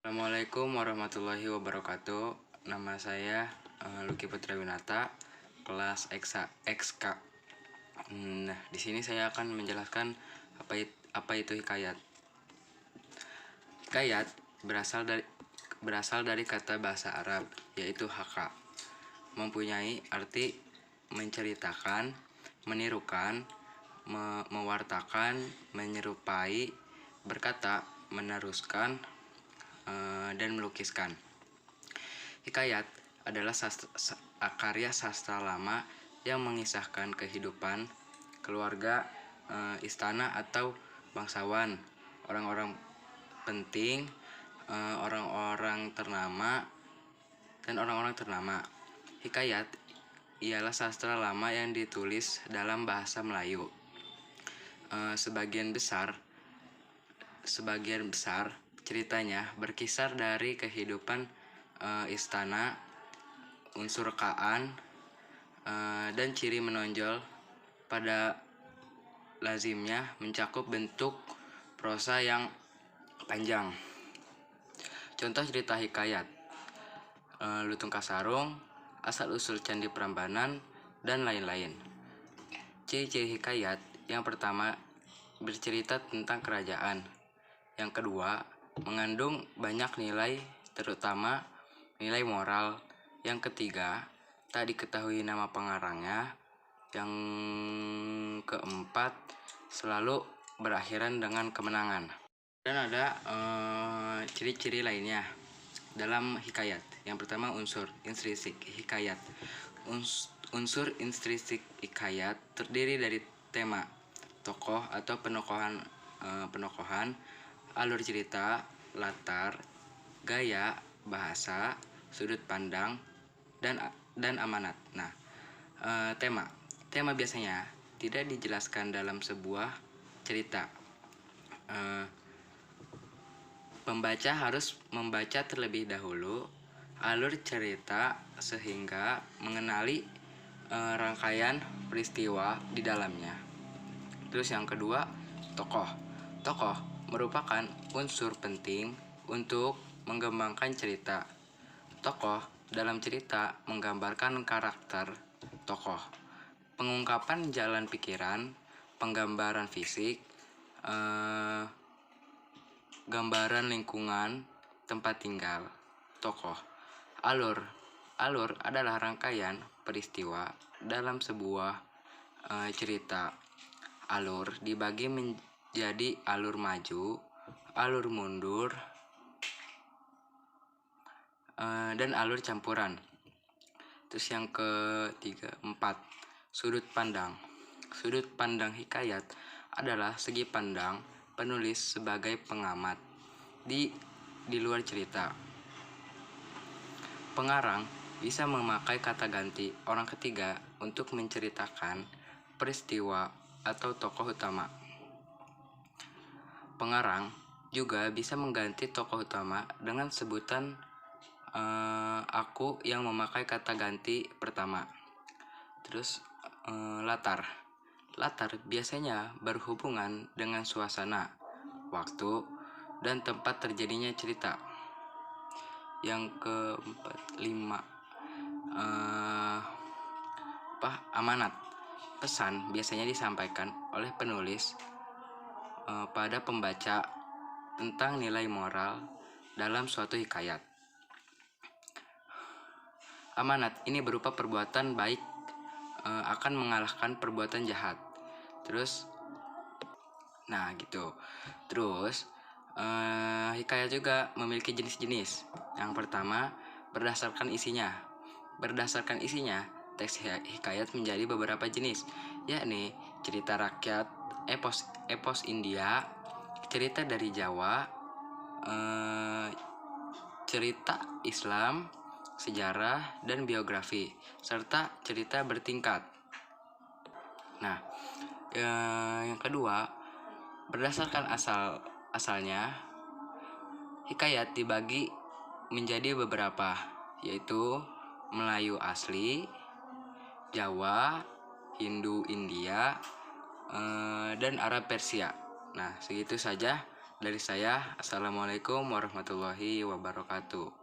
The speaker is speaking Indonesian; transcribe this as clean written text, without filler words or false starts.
Assalamualaikum warahmatullahi wabarakatuh. Nama saya Lucky Putra Winata, kelas XK. Nah, di sini saya akan menjelaskan apa itu hikayat. Hikayat berasal dari kata bahasa Arab, yaitu haka. Mempunyai arti menceritakan, menirukan, mewartakan, menyerupai, berkata, meneruskan, dan melukiskan. Hikayat adalah karya sastra lama yang mengisahkan kehidupan keluarga, istana atau bangsawan, orang-orang penting, orang-orang ternama, dan orang-orang ternama. Hikayat ialah sastra lama yang ditulis dalam bahasa Melayu. Sebagian besar ceritanya berkisar dari kehidupan istana, unsur kaan, dan ciri menonjol pada lazimnya mencakup bentuk prosa yang panjang. Contoh cerita hikayat: Lutung Kasarung, asal-usul Candi Prambanan, dan lain-lain. Ciri-ciri hikayat: yang pertama, bercerita tentang kerajaan. Yang kedua, mengandung banyak nilai, terutama nilai moral. Yang ketiga, tak diketahui nama pengarangnya. Yang keempat, selalu berakhiran dengan kemenangan. Dan ada ciri-ciri lainnya dalam hikayat. Yang pertama, unsur intrinsik hikayat. Unsur intrinsik hikayat terdiri dari tema, tokoh atau penokohan, alur cerita, latar, gaya, bahasa, sudut pandang, dan amanat. Nah, tema biasanya tidak dijelaskan dalam sebuah cerita. Pembaca harus membaca terlebih dahulu alur cerita sehingga mengenali rangkaian peristiwa di dalamnya. Terus yang kedua, tokoh. Tokoh merupakan unsur penting untuk mengembangkan cerita. Tokoh dalam cerita menggambarkan karakter tokoh, pengungkapan jalan pikiran, penggambaran fisik, gambaran lingkungan tempat tinggal tokoh. Alur adalah rangkaian peristiwa dalam sebuah cerita. Alur dibagi menjadi alur maju, alur mundur, dan alur campuran. Terus yang keempat, sudut pandang. Sudut pandang hikayat adalah segi pandang penulis sebagai pengamat di luar cerita. Pengarang bisa memakai kata ganti orang ketiga untuk menceritakan peristiwa atau tokoh utama. Pengarang juga bisa mengganti tokoh utama dengan sebutan aku yang memakai kata ganti pertama. Terus latar biasanya berhubungan dengan suasana, waktu, dan tempat terjadinya cerita. Yang kelima, amanat. Pesan biasanya disampaikan oleh penulis pada pembaca tentang nilai moral dalam suatu hikayat. Amanat ini berupa perbuatan baik akan mengalahkan perbuatan jahat. Terus hikayat juga memiliki jenis-jenis. Yang pertama, berdasarkan isinya. Berdasarkan isinya, teks hikayat menjadi beberapa jenis, yakni cerita rakyat, epos India, cerita dari Jawa, cerita Islam, sejarah, dan biografi, serta cerita bertingkat. Nah, yang kedua, berdasarkan asalnya, hikayat dibagi menjadi beberapa, yaitu Melayu asli, Jawa, Hindu India, dan Arab Persia. Nah, segitu saja. Dari saya, Assalamualaikum warahmatullahi wabarakatuh.